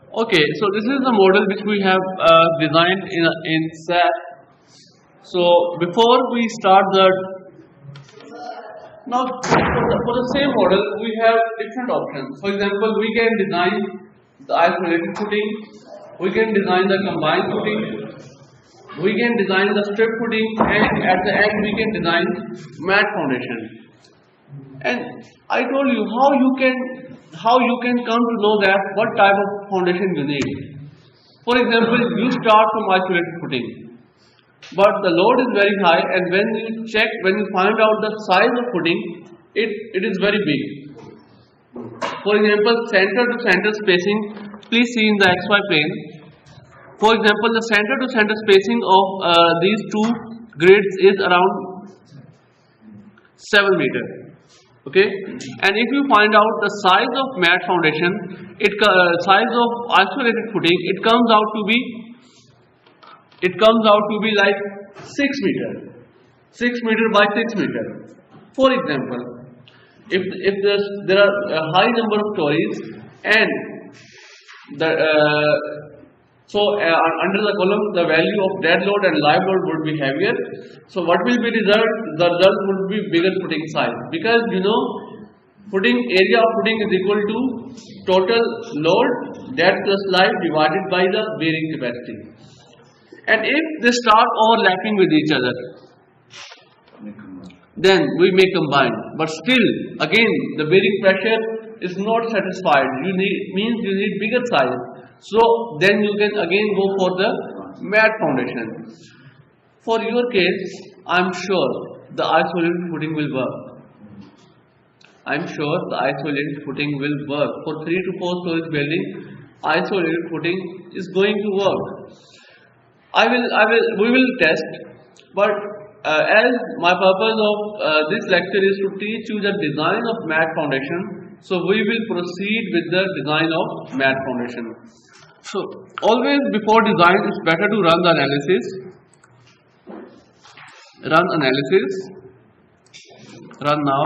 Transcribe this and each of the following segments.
Okay, so this is the model which we have designed in SAP. So before we start the now for the same model we have different options. For example, we can design the isolated footing, we can design the combined footing, we can design the strip footing, and at the end we can design mat foundation. And I told you how you can come to know that what type of foundation you need. For example, you start from isolated footing, but the load is very high, and when you find out the size of footing, it is very big. For example, center to center spacing, please see in the XY plane. For example, the center to center spacing of these two grids is around 7 meters. Okay, and if you find out the size of mat foundation, size of isolated footing, it comes out to be like 6 meter, 6 meter by 6 meter. For example, if there are a high number of stories and the under the column the value of dead load and live load would be heavier. So what will be the result would be bigger footing size, because you know area of footing is equal to total load dead plus live divided by the bearing capacity. And if they start overlapping with each other, then we may combine. But still, again, the bearing pressure is not satisfied. You need bigger size. So then you can again go for the mat foundation. For your case, I'm sure the isolated footing will work. I'm sure the isolated footing will work. For 3 to 4 stories building, isolated footing is going to work. We will test, but as my purpose of this lecture is to teach you the design of mat foundation, so we will proceed with the design of mat foundation. So always before design, it's better to run the analysis. Run now.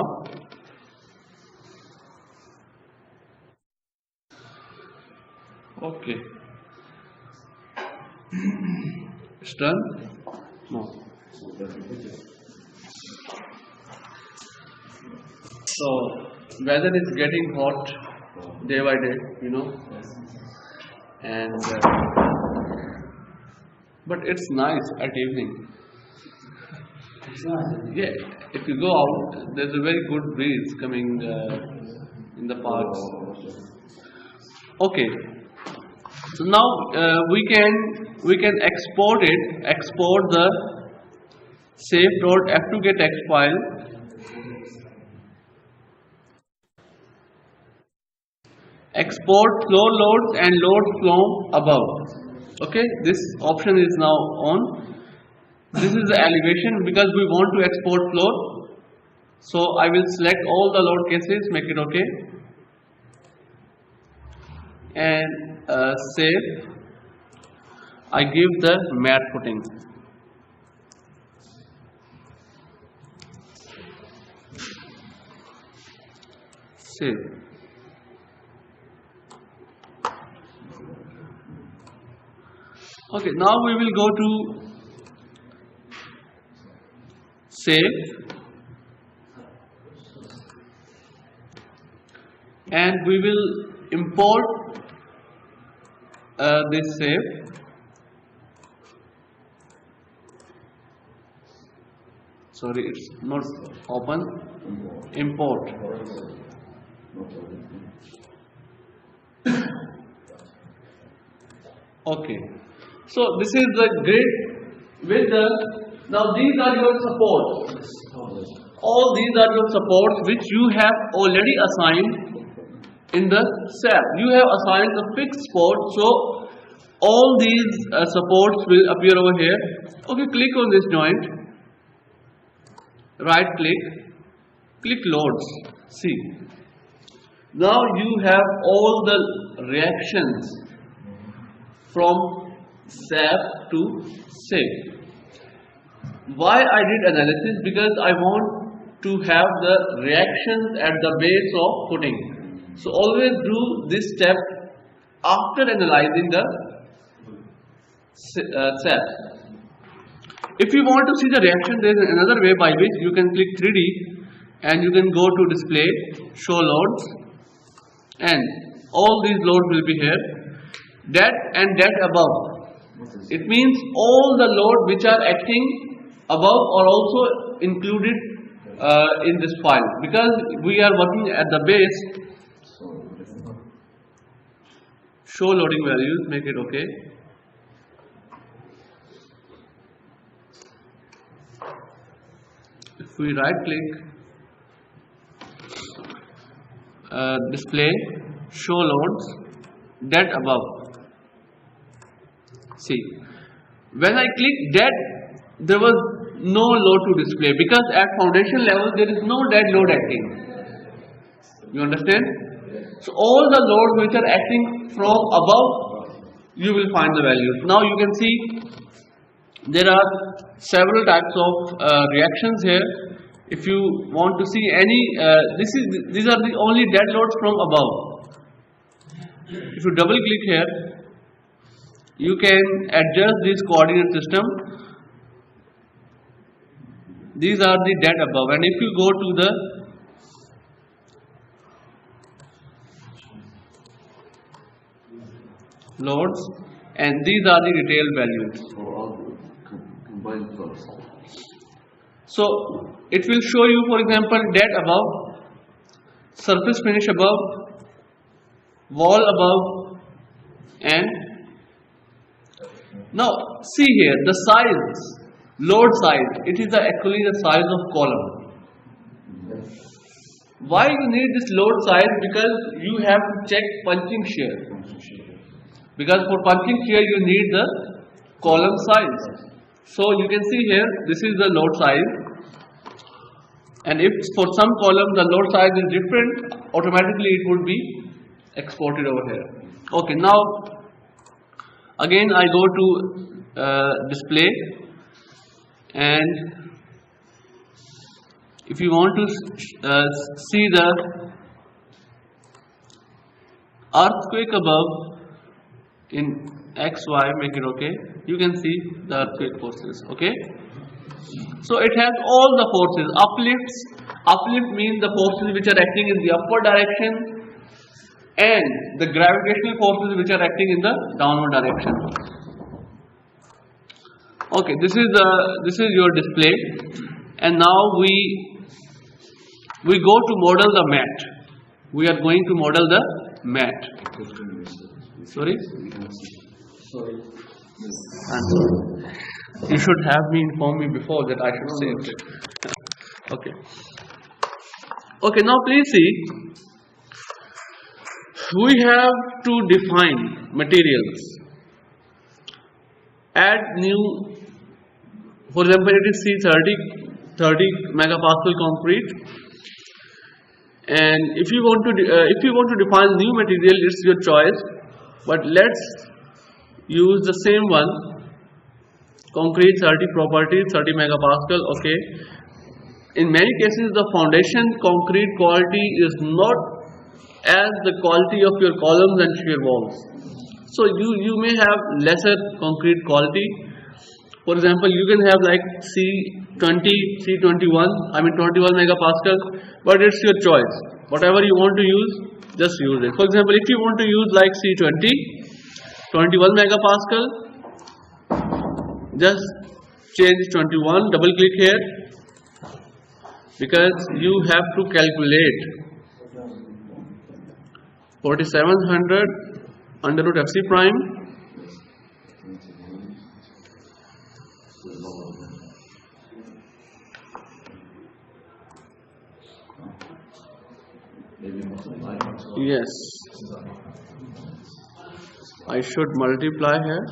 Okay. It's done? No. So weather is getting hot day by day, you know, and but it's nice at evening. Yeah, if you go out, there's a very good breeze coming in the parks. Okay. So now we can export the safe.f2k text file export floor loads and loads from above. Okay, this option is now on. This is the elevation because we want to export floor. So I will select all the load cases, make it okay, and save. I give the mat footing. Save. Okay, now we will go to save, and we will import this save. Sorry, it's not open. Import. Okay. So this is the grid with the, now these are your supports. All these are your supports which you have already assigned in the SAP. You have assigned the fixed support, so all these supports will appear over here. Okay, click on this joint. Right click loads. See, now you have all the reactions from SAP to SAFE. Why I did analysis? Because I want to have the reactions at the base of footing. So always do this step after analyzing the cell. If you want to see the reaction, there is another way by which you can click 3D and you can go to display, show loads, and all these loads will be here. That and that above. It means all the loads which are acting above are also included in this file, because we are working at the base. Show loading values, make it okay. If we right click, display, show loads, that above. See, when I click that, there was no load to display, because at foundation level there is no dead load acting. You understand? So all the loads which are acting from above, you will find the values. Now you can see there are several types of reactions here. If you want to see any, these are the only dead loads from above. If you double click here, you can adjust this coordinate system. These are the dead above, and if you go to the loads, and these are the retail values. Combine first. So it will show you, for example, dead above, surface finish above, wall above, and now see here the size, load size. It is actually the size of column. Why you need this load size? Because you have to check punching shear. Because for punching shear you need the column size. So you can see here, this is the load size, and if for some column the load size is different, automatically it would be exported over here. Okay, now again I go to display, and if you want to see the earthquake above in XY, make it okay. You can see the earthquake forces. Okay, so it has all the forces. Uplift means the forces which are acting in the upward direction, and the gravitational forces which are acting in the downward direction. Okay, this is your display, and now we go to model the mat. We are going to model the mat. Sorry. You should have informed me before that I should say it. Okay. Okay, now please see. We have to define materials. Add new, for example, it is C30 megapascal concrete. And if you want to define new material, it's your choice. But let's use the same one, concrete 30 properties, 30 megapascal. Okay, in many cases the foundation concrete quality is not as the quality of your columns and shear walls, so you may have lesser concrete quality. For example, you can have like C20, C21, I mean 21 megapascal, but it's your choice. Whatever you want to use, just use it. For example, if you want to use like C20, 21 megapascal, just change 21, double click here, because you have to calculate 4700 under root FC prime yes, I should multiply here.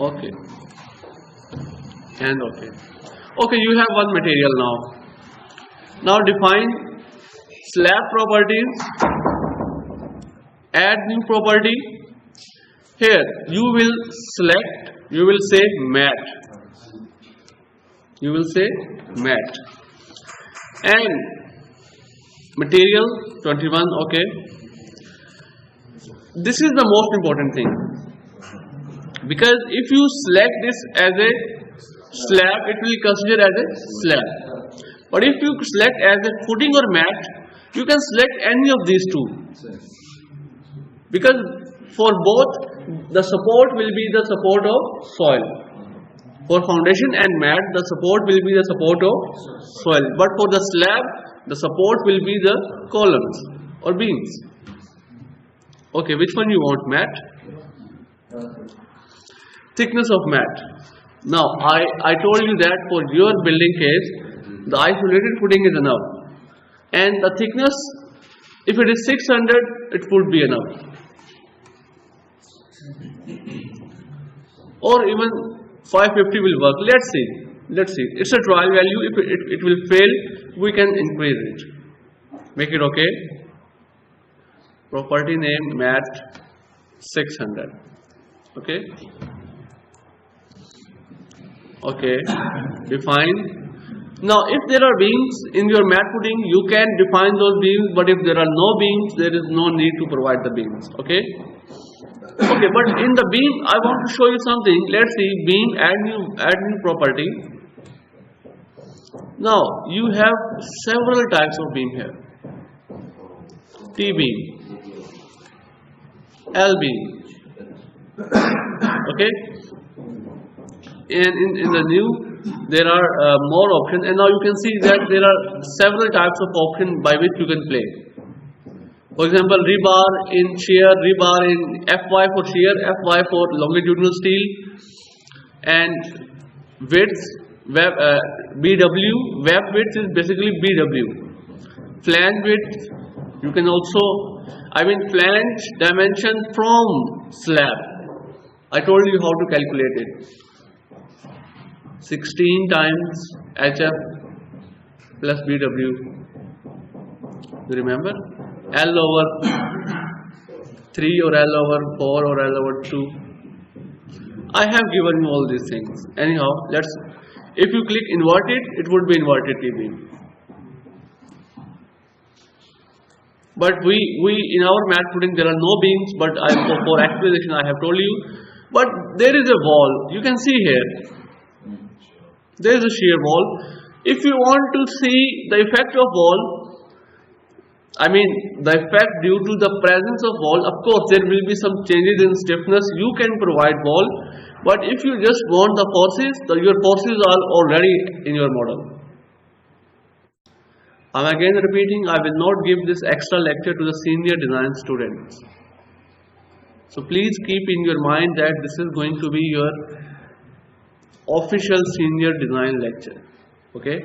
Okay, and okay. Okay, you have one material now. Now define slab properties, add new property. Here you will select, you will say mat. You will say mat, and Material 21. Okay. This is the most important thing, because if you select this as a slab, it will consider as a slab. But if you select as a footing or mat, you can select any of these two, because for both the support will be the support of soil. For foundation and mat, the support will be the support of soil. But for the slab, the support will be the columns or beams. Okay, which one you want? Mat? Thickness of mat. Now, I told you that for your building case, the isolated footing is enough. And the thickness, if it is 600, it would be enough. Or even 550 will work. Let's see. It's a trial value. If it will fail, we can increase it. Make it okay. Property name mat 600. Okay. Okay. Define. Now, if there are beams in your mat footing, you can define those beams. But if there are no beams, there is no need to provide the beams. Okay. Okay, but in the beam, I want to show you something. Let's see, beam, add new property. Now, you have several types of beam here. T-beam, L-beam. Okay? And in the new, there are more options. And now you can see that there are several types of options by which you can play. For example, rebar in shear, rebar in FY for shear, FY for longitudinal steel, and width, BW, web width is basically BW. Flange width, you can also, flange dimension from slab. I told you how to calculate it. 16 times HF plus BW. You remember? L over 3 or L over 4 or L over 2. I have given you all these things. Anyhow, if you click invert it would be inverted T-beam. But we in our mat footing there are no beams, but for explanation I have told you. But there is a wall. You can see here. There is a shear wall. If you want to see the effect of wall, the effect due to the presence of wall, of course there will be some changes in stiffness. You can provide wall, but if you just want the forces, your forces are already in your model. I am again repeating, I will not give this extra lecture to the senior design students. So please keep in your mind that this is going to be your official senior design lecture. Okay?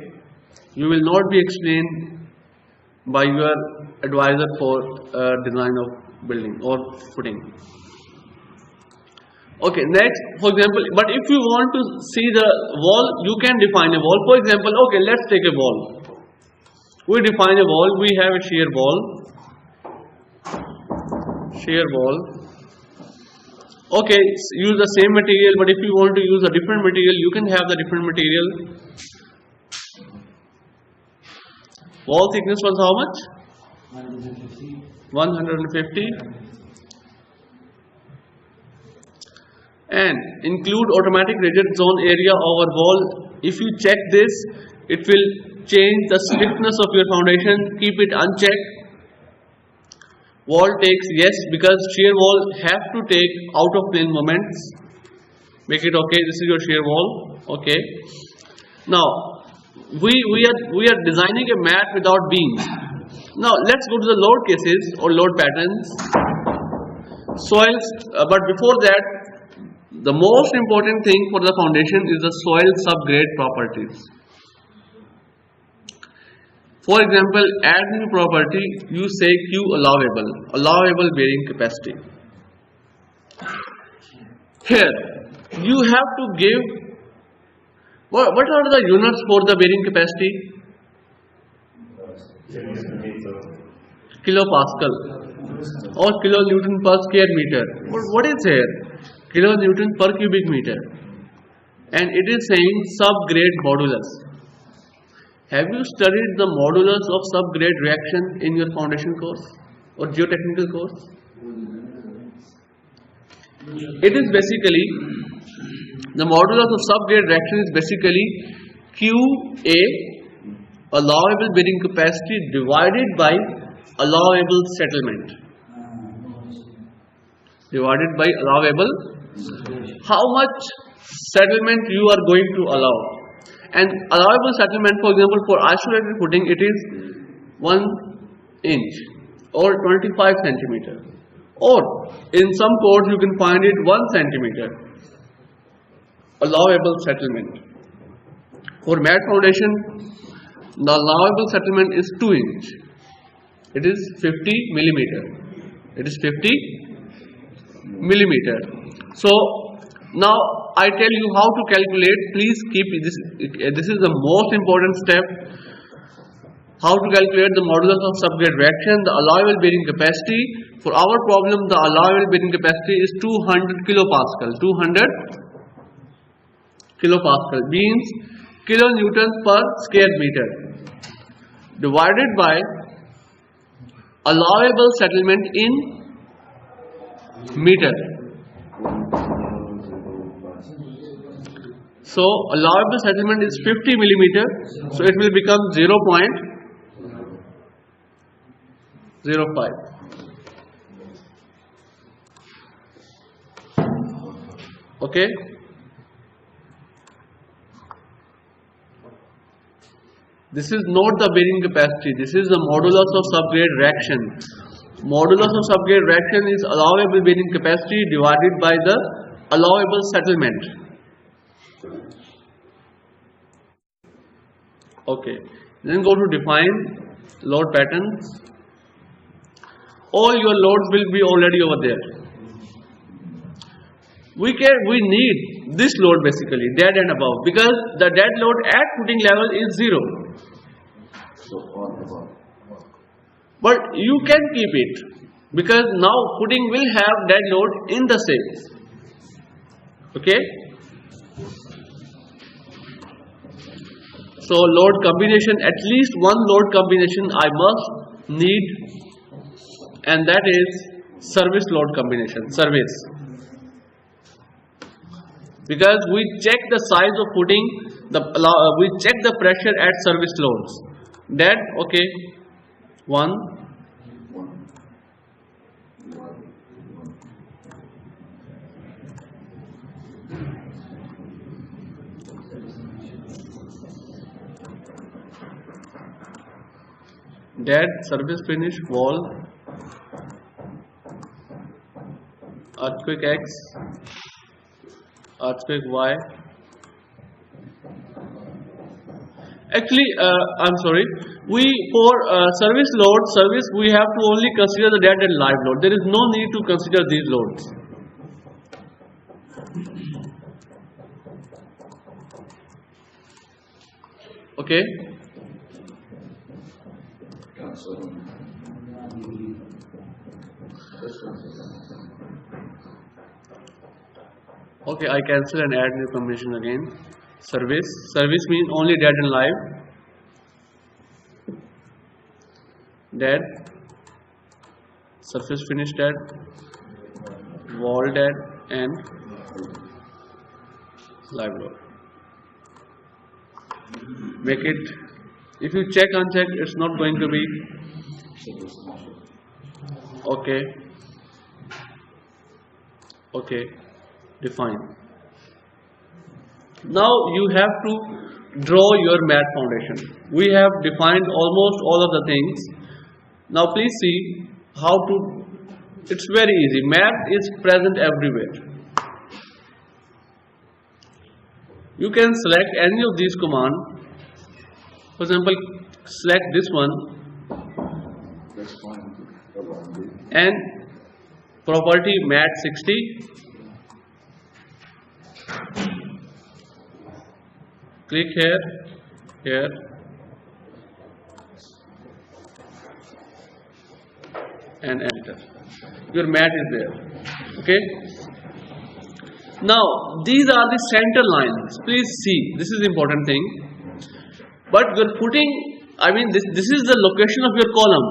You will not be explained by your advisor for design of building or footing. Okay, next, for example, but if you want to see the wall, you can define a wall. For example, okay, let's take a wall. We define a wall. We have a shear wall. Shear wall. Okay, use the same material, but if you want to use a different material, you can have the different material. Wall thickness was how much? 150. And include automatic rigid zone area over wall. If you check this, it will change the stiffness of your foundation. Keep it unchecked. Wall takes yes, because shear wall have to take out of plane moments. Make it okay. This is your shear wall. Okay. Now we are designing a mat without beams. Now let's go to the load cases or load patterns. Soils, but before that, the most important thing for the foundation is the soil subgrade properties. For example, add new property, you say Q allowable bearing capacity. Here, you have to give, what are the units for the bearing capacity? Kilopascal or kilonewton per square meter. What is here? Kilonewton per cubic meter. And it is saying subgrade modulus. Have you studied the modulus of subgrade reaction in your foundation course or geotechnical course? It is basically, the modulus of subgrade reaction is basically QA, allowable bearing capacity, divided by allowable settlement. Divided by allowable, how much settlement you are going to allow. And allowable settlement, for example, for isolated footing, it is 1 inch or 25 centimeter. Or in some codes you can find it 1 centimeter. Allowable settlement. For mat foundation, the allowable settlement is 2 inch. It is 50 millimeter. It is 50 millimeter. So now I tell you how to calculate. Please keep this. This is the most important step. How to calculate the modulus of subgrade reaction, the allowable bearing capacity. For our problem, the allowable bearing capacity is 200 kilopascal. 200 kilopascal means kilonewton per square meter, divided by allowable settlement in meter. So allowable settlement is 50 millimeter, so it will become 0.05. Okay. This is not the bearing capacity. This is the modulus of subgrade reaction. Modulus of subgrade reaction is allowable bearing capacity divided by the allowable settlement. Okay. Then go to define load patterns. All your loads will be already over there. We need this load basically, dead and above, because the dead load at footing level is 0. But you can keep it, because now footing will have dead load in the same. Okay. So load combination, at least one load combination I must need, and that is service load combination. Service. Because we check the size of footing, we check the pressure at service loads. That okay, 1, that surface finish wall, earthquake X, earthquake Y. Actually, I'm sorry. We for service load, we have to only consider the dead and live load. There is no need to consider these loads. Okay. Okay, I cancel and add new combination again. Service means only dead and live. Dead, surface finish dead, wall dead, and live load. Make it. If you check uncheck, it's not going to be okay. Okay, define. Now you have to draw your mat foundation. We have defined almost all of the things. Now please see how to. It's very easy. Mat is present everywhere. You can select any of these commands. For example, select this one and property mat 60. Click here, and enter. Your mat is there. Okay. Now these are the center lines. Please see, this is the important thing. But your footing, I mean this is the location of your column.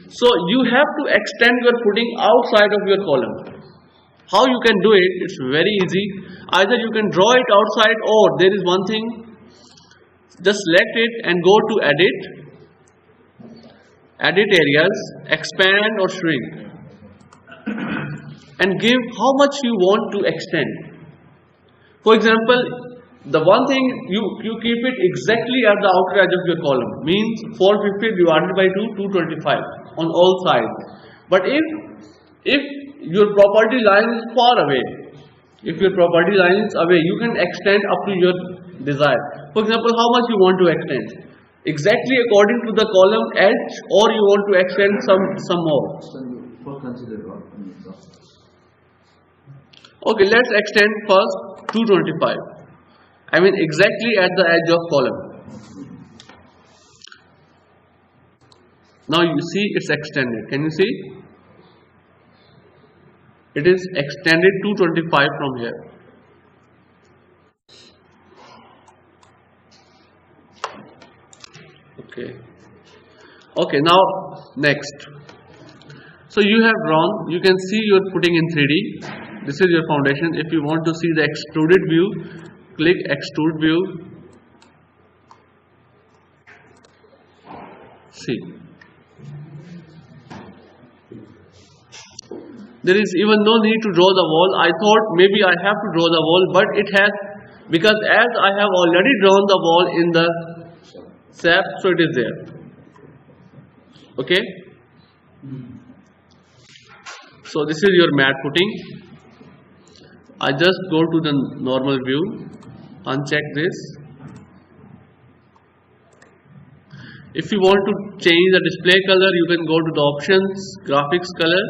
So you have to extend your footing outside of your column. How you can do it? It's very easy. Either you can draw it outside, or there is one thing. Just select it and go to edit areas, expand or shrink, and give how much you want to extend. For example, the one thing you keep it exactly at the outer edge of your column, means 450 divided by 2, 225 on all sides. But if your property line is far away, if your property line is away, you can extend up to your desire. For example, how much you want to extend? Exactly according to the column edge, or you want to extend some more. Okay, let's extend first 225. I mean exactly at the edge of column. Now you see it's extended. Can you see? It is extended 225 from here. Okay, now next. So you have drawn, you can see your footing in 3D. This is your foundation. If you want to see the extruded view, click extrude view. See. There is even no need to draw the wall. I thought maybe I have to draw the wall, but it has, because as I have already drawn the wall in the SAP, so it is there. Okay. So this is your mat footing. I just go to the normal view, uncheck this. If you want to change the display color, you can go to the options, graphics color.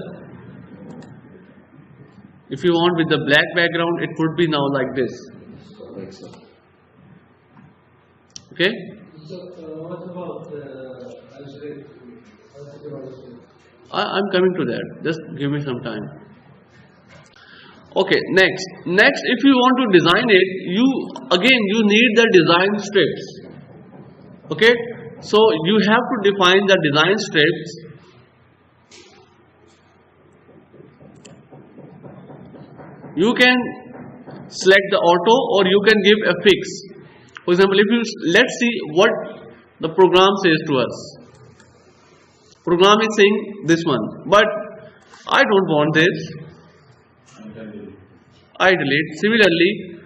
If you want with the black background, it would be now like this. Okay. So what about I'm coming to that. Just give me some time. Okay, next, if you want to design it, you need the design strips. Okay, so you have to define the design strips. You can select the auto, or you can give a fix. For example, let's see what the program says to us. Program is saying this one, but I don't want this. I delete. Similarly,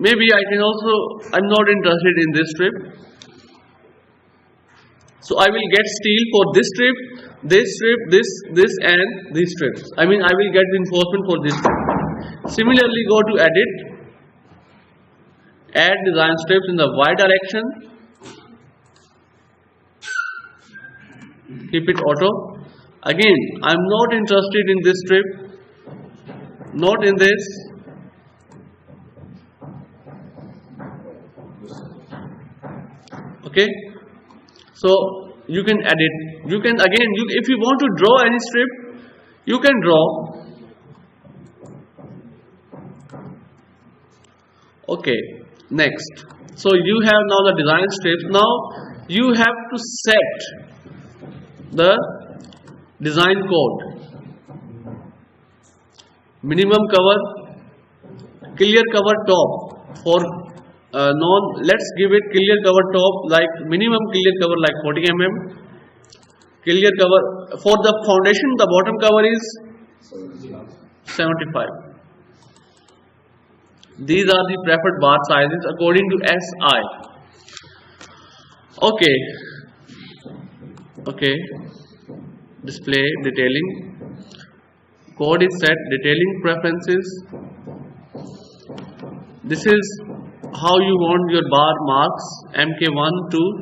maybe I'm not interested in this strip. So I will get steel for this strip, this and these strips. I mean, I will get reinforcement for this strip. Similarly, go to edit, add design strips in the Y direction. Keep it auto. Again, I am not interested in this strip, not in this. Okay, so you can edit. You can again, if you want to draw any strip, you can draw. Okay, next. So you have now the design strips. Now you have to set the design code. Minimum cover, clear cover top for let's give it clear cover top, like minimum clear cover like 40 mm. Clear cover for the foundation, the bottom cover is 75. These are the preferred bar sizes according to SI. Okay, display detailing, code is set, detailing preferences. This is how you want your bar marks, MK1, 2.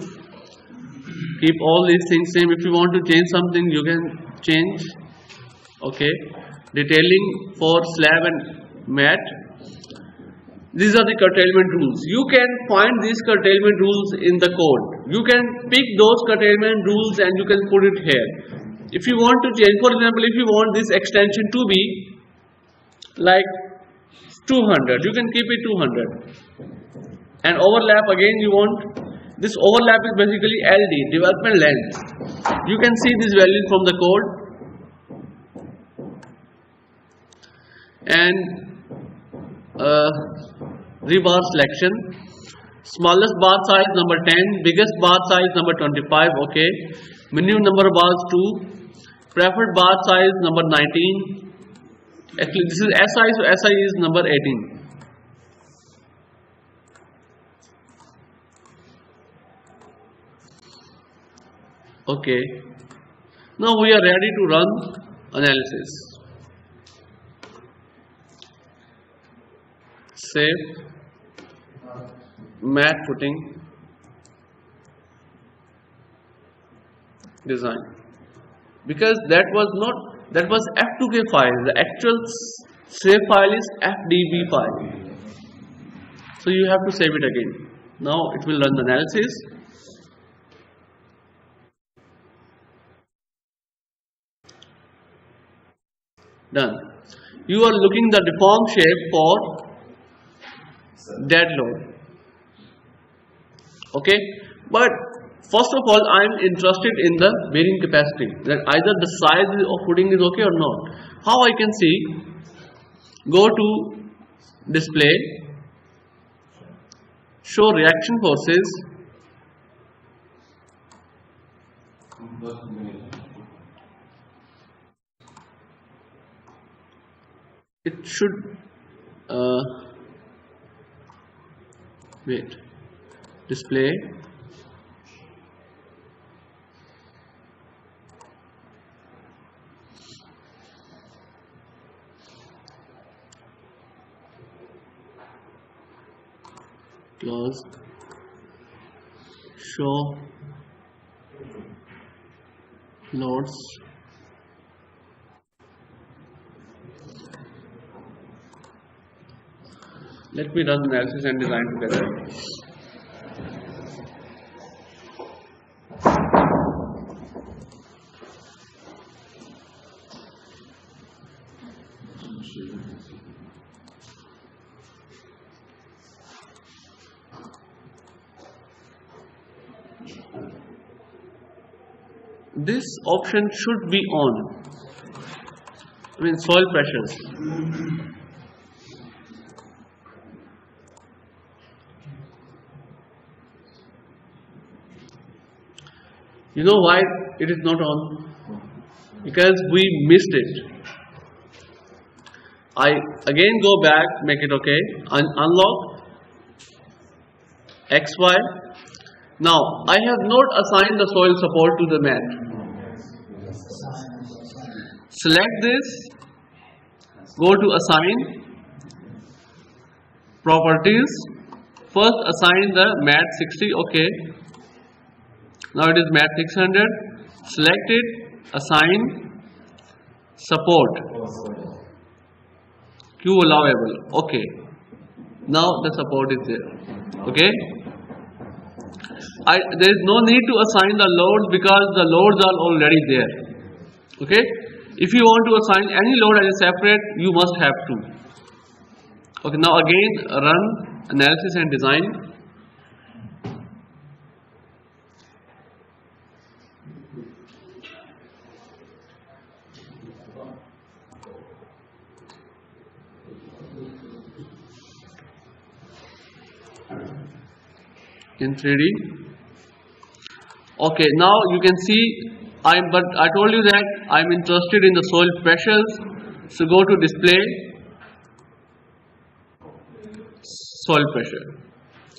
Keep all these things same. If you want to change something, you can change. Okay, detailing for slab and mat. These are the curtailment rules. You can find these curtailment rules in the code. You can pick those curtailment rules and you can put it here. If you want to change, for example, if you want this extension to be like 200, you can keep it 200. And overlap, again you want, this overlap is basically LD, development length. You can see these values from the code. And rebar selection, smallest bar size number 10, biggest bar size number 25, okay. Minimum number of bars 2, preferred bar size number 19. Actually this is SI, so SI is number 18. Okay, now we are ready to run analysis. Save, mat footing, design. Because that was F2K file. The actual save file is FDB file. So you have to save it again. Now it will run the analysis. Done. You are looking the deform shape for dead load. Okay, but first of all I am interested in the bearing capacity, that either the size of footing is okay or not. How I can see? Go to display, show reaction forces. It should wait, display, close, show loads. Let me run analysis and design together. This option should be on. I mean soil pressures. You know why it is not on? Because we missed it. I again go back, make it okay, unlock XY. Now I have not assigned the soil support to the mat. Select this, go to assign, properties, first assign the mat 60, okay. Now it is mat 600, select it, assign, support, Q allowable, okay. Now the support is there, okay. There is no need to assign the loads because the loads are already there, okay. If you want to assign any load as a separate, you must have to. Okay, now again run analysis and design. In 3D. Okay, now you can see but I told you that I am interested in the soil pressures. So go to display, soil pressure.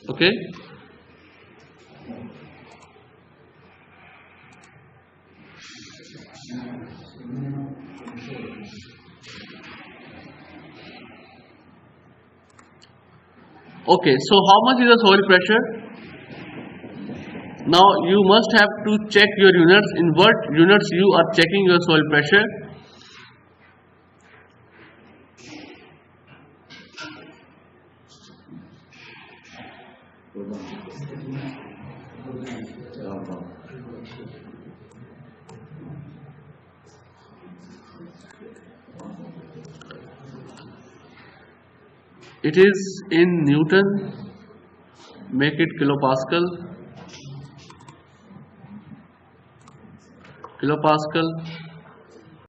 Okay. Okay, so how much is the soil pressure? Now you must have to check your units. In what units you are checking your soil pressure? It is in Newton. make it kilopascal. Kilopascal.